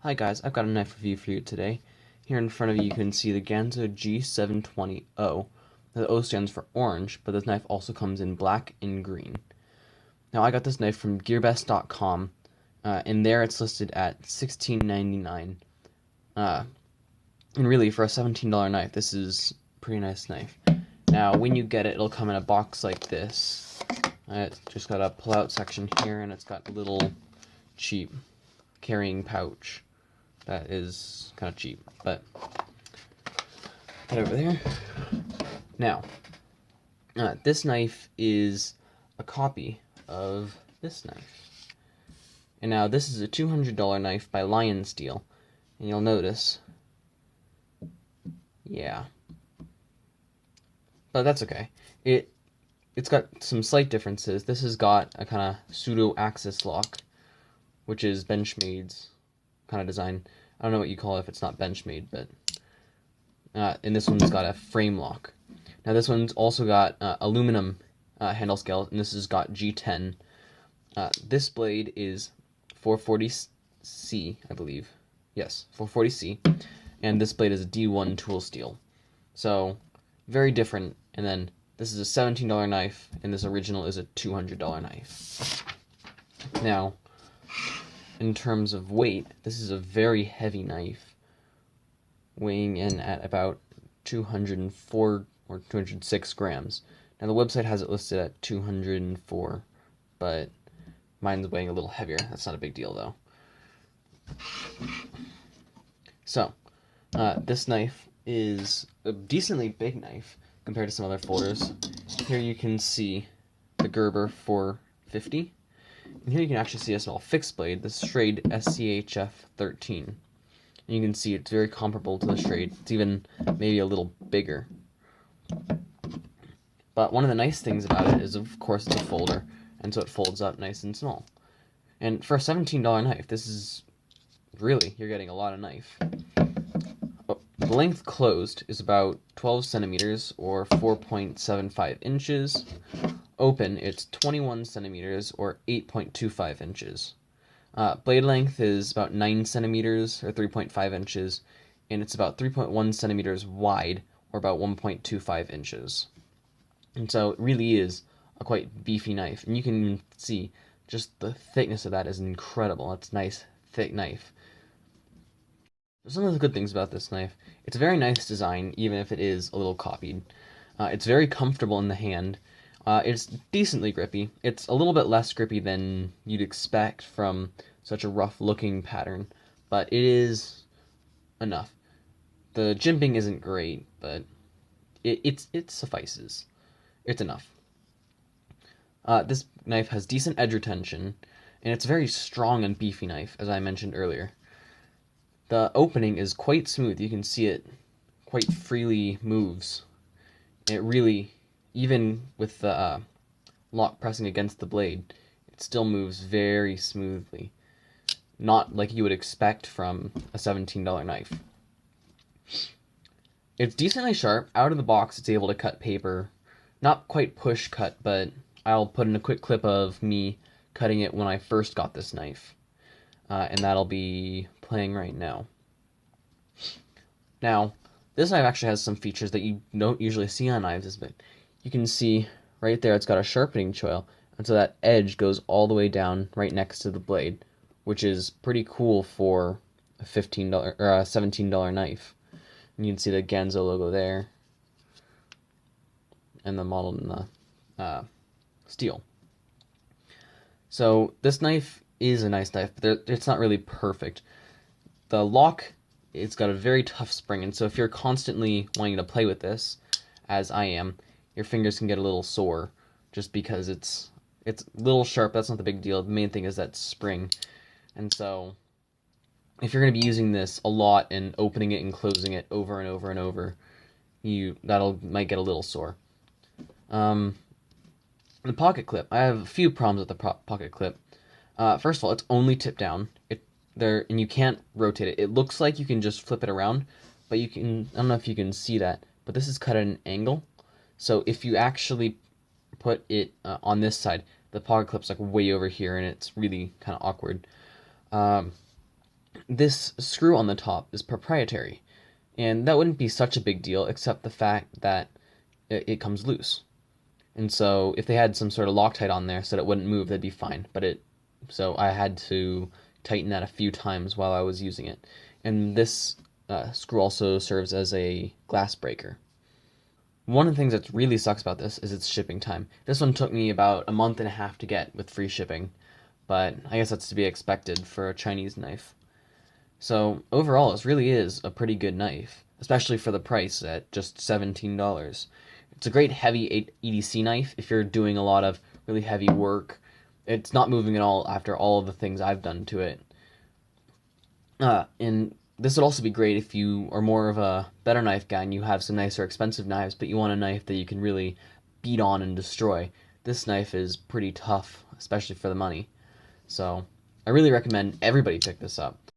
Hi guys, I've got a knife review for you today. Here in front of you can see the Ganzo G720-o. Now, the O stands for orange, but this knife also comes in black and green. Now I got this knife from gearbest.com, and there it's listed at $16.99. And really, for a $17 knife, this is a pretty nice knife. Now when you get it, it'll come in a box like this. It's just got a pull-out section here, and it's got a little cheap carrying pouch. That is kind of cheap, but put it over there. Now, this knife is a copy of this knife. And now this is a $200 knife by Lion Steel. And you'll notice, yeah. But that's okay. It's got some slight differences. This has got a kind of pseudo-axis lock, which is Benchmade's kind of design. I don't know what you call it if it's not Benchmade, but and this one's got a frame lock. Now this one's also got aluminum handle scale, and this has got G10. This blade is 440C, I believe. Yes, 440C, and this blade is a D1 tool steel. So very different. And then this is a $17 knife, and this original is a $200 knife. Now, in terms of weight, this is a very heavy knife, weighing in at about 204 or 206 grams. Now the website has it listed at 204, but mine's weighing a little heavier. That's not a big deal though. So, this knife is a decently big knife compared to some other folders. Here you can see the Gerber 450. And here you can actually see a small fixed blade, the Schrade SCHF 13. And you can see it's very comparable to the Schrade. It's even maybe a little bigger. But one of the nice things about it is, of course, it's a folder, and so it folds up nice and small. And for a $17 knife, this is really, you're getting a lot of knife. The length closed is about 12 centimeters or 4.75 inches. Open, it's 21 centimeters or 8.25 inches. Blade length is about 9 centimeters or 3.5 inches, and it's about 3.1 centimeters wide or about 1.25 inches. And so it really is a quite beefy knife, and you can see just the thickness of that is incredible. It's a nice, thick knife. Some of the good things about this knife, it's a very nice design, even if it is a little copied. It's very comfortable in the hand. It's decently grippy. It's a little bit less grippy than you'd expect from such a rough-looking pattern, but it is enough. The jimping isn't great, but it suffices. It's enough. This knife has decent edge retention, and it's a very strong and beefy knife, as I mentioned earlier. The opening is quite smooth. You can see it quite freely moves. It really, even with the lock pressing against the blade, it still moves very smoothly. Not like you would expect from a $17 knife. It's decently sharp. Out of the box, it's able to cut paper. Not quite push cut, but I'll put in a quick clip of me cutting it when I first got this knife. And that'll be playing right now. Now, this knife actually has some features that you don't usually see on knives, but you can see right there it's got a sharpening choil, and so that edge goes all the way down right next to the blade, which is pretty cool for a $15 or a $17 knife. And you can see the Ganzo logo there, and the model in the steel. So this knife is a nice knife, but it's not really perfect. The lock, it's got a very tough spring, and so if you're constantly wanting to play with this, as I am, your fingers can get a little sore just because it's a little sharp. That's not the big deal. The main thing is that spring. And so if you're going to be using this a lot and opening it and closing it over and over and over, might get a little sore. The pocket clip, I have a few problems with the pocket clip. First of all, it's only tip down. And you can't rotate it. It looks like you can just flip it around, but I don't know if you can see that, but this is cut at an angle. So if you actually put it on this side, the pocket clip's like way over here, and it's really kind of awkward. This screw on the top is proprietary, and that wouldn't be such a big deal except the fact that it comes loose. And so if they had some sort of Loctite on there so that it wouldn't move, that'd be fine. So I had to tighten that a few times while I was using it. And this screw also serves as a glass breaker. One of the things that really sucks about this is its shipping time. This one took me about a month and a half to get with free shipping, but I guess that's to be expected for a Chinese knife. So overall, this really is a pretty good knife, especially for the price at just $17. It's a great heavy EDC knife if you're doing a lot of really heavy work. It's not moving at all after all of the things I've done to it. And this would also be great if you are more of a better knife guy and you have some nicer expensive knives, but you want a knife that you can really beat on and destroy. This knife is pretty tough, especially for the money. So I really recommend everybody pick this up.